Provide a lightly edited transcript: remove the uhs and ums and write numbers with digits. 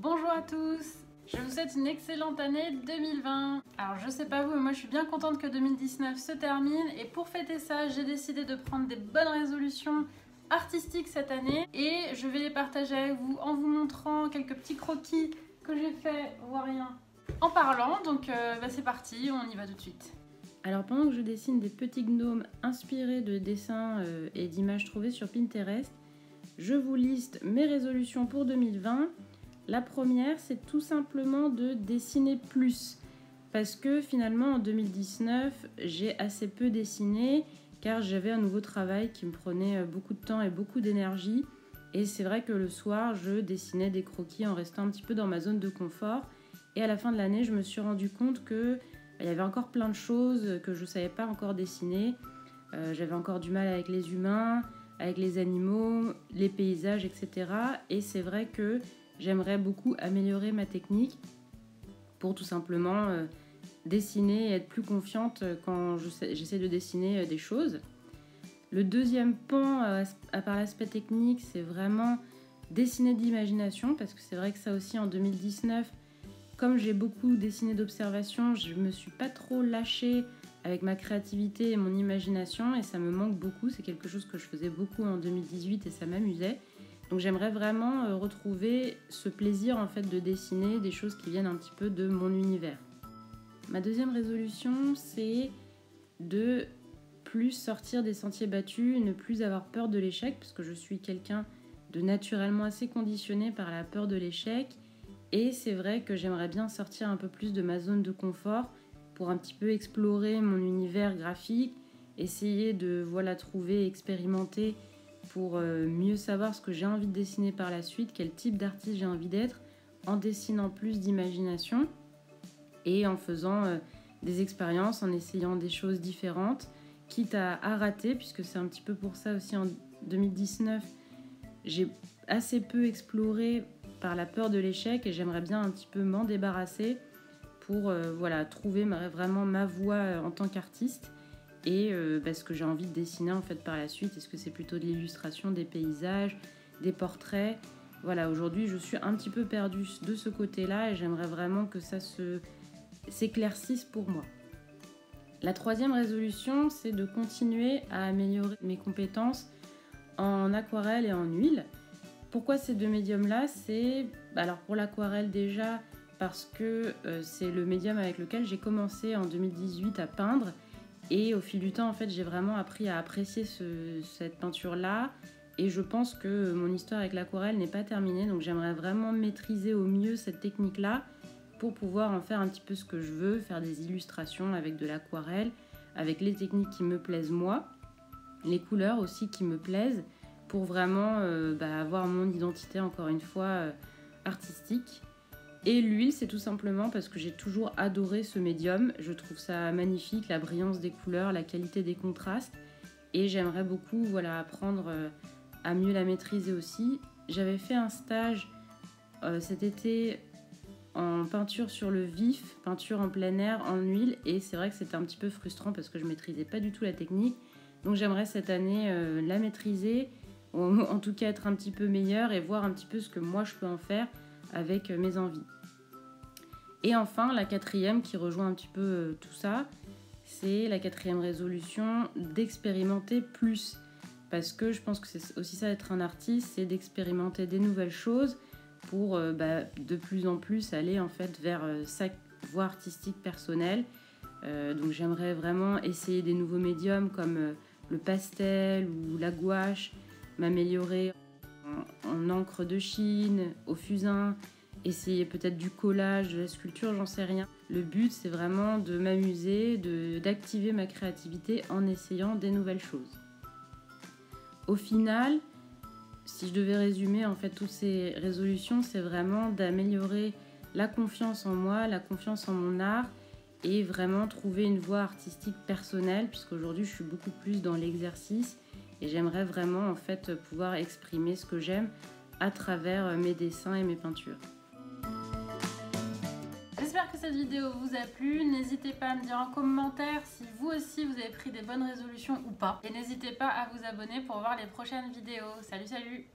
Bonjour à tous, je vous souhaite une excellente année 2020. Alors je sais pas vous, mais moi je suis bien contente que 2019 se termine et pour fêter ça, j'ai décidé de prendre des bonnes résolutions artistiques cette année et je vais les partager avec vous en vous montrant quelques petits croquis que j'ai fait, voire rien, en parlant. Donc c'est parti, on y va tout de suite. Alors pendant que je dessine des petits gnomes inspirés de dessins et d'images trouvées sur Pinterest, je vous liste mes résolutions pour 2020. La première, c'est tout simplement de dessiner plus. Parce que finalement, en 2019, j'ai assez peu dessiné car j'avais un nouveau travail qui me prenait beaucoup de temps et beaucoup d'énergie. Et c'est vrai que le soir, je dessinais des croquis en restant un petit peu dans ma zone de confort. Et à la fin de l'année, je me suis rendu compte qu'il y avait encore plein de choses que je ne savais pas encore dessiner. J'avais encore du mal avec les humains, avec les animaux, les paysages, etc. Et c'est vrai que j'aimerais beaucoup améliorer ma technique pour tout simplement dessiner et être plus confiante quand j'essaie de dessiner des choses. Le deuxième pan, à part l'aspect technique, c'est vraiment dessiner d'imagination, parce que c'est vrai que ça aussi en 2019, comme j'ai beaucoup dessiné d'observation, je me suis pas trop lâchée avec ma créativité et mon imagination et ça me manque beaucoup. C'est quelque chose que je faisais beaucoup en 2018 et ça m'amusait. Donc j'aimerais vraiment retrouver ce plaisir en fait de dessiner des choses qui viennent un petit peu de mon univers. Ma deuxième résolution, c'est de plus sortir des sentiers battus, ne plus avoir peur de l'échec, parce que je suis quelqu'un de naturellement assez conditionné par la peur de l'échec. Et c'est vrai que j'aimerais bien sortir un peu plus de ma zone de confort pour un petit peu explorer mon univers graphique, essayer de trouver, expérimenter pour mieux savoir ce que j'ai envie de dessiner par la suite, quel type d'artiste j'ai envie d'être, en dessinant plus d'imagination et en faisant des expériences, en essayant des choses différentes, quitte à rater, puisque c'est un petit peu pour ça aussi en 2019, j'ai assez peu exploré par la peur de l'échec et j'aimerais bien un petit peu m'en débarrasser pour trouver vraiment ma voie en tant qu'artiste et ce que j'ai envie de dessiner en fait par la suite. Est-ce que c'est plutôt de l'illustration, des paysages, des portraits? Voilà, aujourd'hui je suis un petit peu perdue de ce côté-là et j'aimerais vraiment que ça s'éclaircisse pour moi. La troisième résolution, c'est de continuer à améliorer mes compétences en aquarelle et en huile. Pourquoi ces deux médiums-là? Alors pour l'aquarelle déjà, parce que c'est le médium avec lequel j'ai commencé en 2018 à peindre. Et au fil du temps, en fait, j'ai vraiment appris à apprécier cette peinture-là. Et je pense que mon histoire avec l'aquarelle n'est pas terminée. Donc j'aimerais vraiment maîtriser au mieux cette technique-là pour pouvoir en faire un petit peu ce que je veux, faire des illustrations avec de l'aquarelle, avec les techniques qui me plaisent moi, les couleurs aussi qui me plaisent, pour vraiment avoir mon identité, encore une fois, artistique. Et l'huile, c'est tout simplement parce que j'ai toujours adoré ce médium. Je trouve ça magnifique, la brillance des couleurs, la qualité des contrastes. Et j'aimerais beaucoup apprendre à mieux la maîtriser aussi. J'avais fait un stage cet été en peinture sur le vif, peinture en plein air, en huile. Et c'est vrai que c'était un petit peu frustrant parce que je ne maîtrisais pas du tout la technique. Donc j'aimerais cette année la maîtriser, ou en tout cas être un petit peu meilleure et voir un petit peu ce que moi je peux en faire avec mes envies. Et enfin, la quatrième qui rejoint un petit peu tout ça, c'est la quatrième résolution d'expérimenter plus. Parce que je pense que c'est aussi ça d'être un artiste, c'est d'expérimenter des nouvelles choses pour de plus en plus aller en fait vers sa voie artistique personnelle. Donc j'aimerais vraiment essayer des nouveaux médiums comme le pastel ou la gouache, m'améliorer en encre de Chine, au fusain, essayer peut-être du collage, de la sculpture, j'en sais rien. Le but, c'est vraiment de m'amuser, d'activer ma créativité en essayant des nouvelles choses. Au final, si je devais résumer en fait toutes ces résolutions, c'est vraiment d'améliorer la confiance en moi, la confiance en mon art et vraiment trouver une voie artistique personnelle, puisqu'aujourd'hui je suis beaucoup plus dans l'exercice et j'aimerais vraiment en fait pouvoir exprimer ce que j'aime à travers mes dessins et mes peintures. J'espère que cette vidéo vous a plu. N'hésitez pas à me dire en commentaire si vous aussi vous avez pris des bonnes résolutions ou pas. Et n'hésitez pas à vous abonner pour voir les prochaines vidéos. Salut, salut!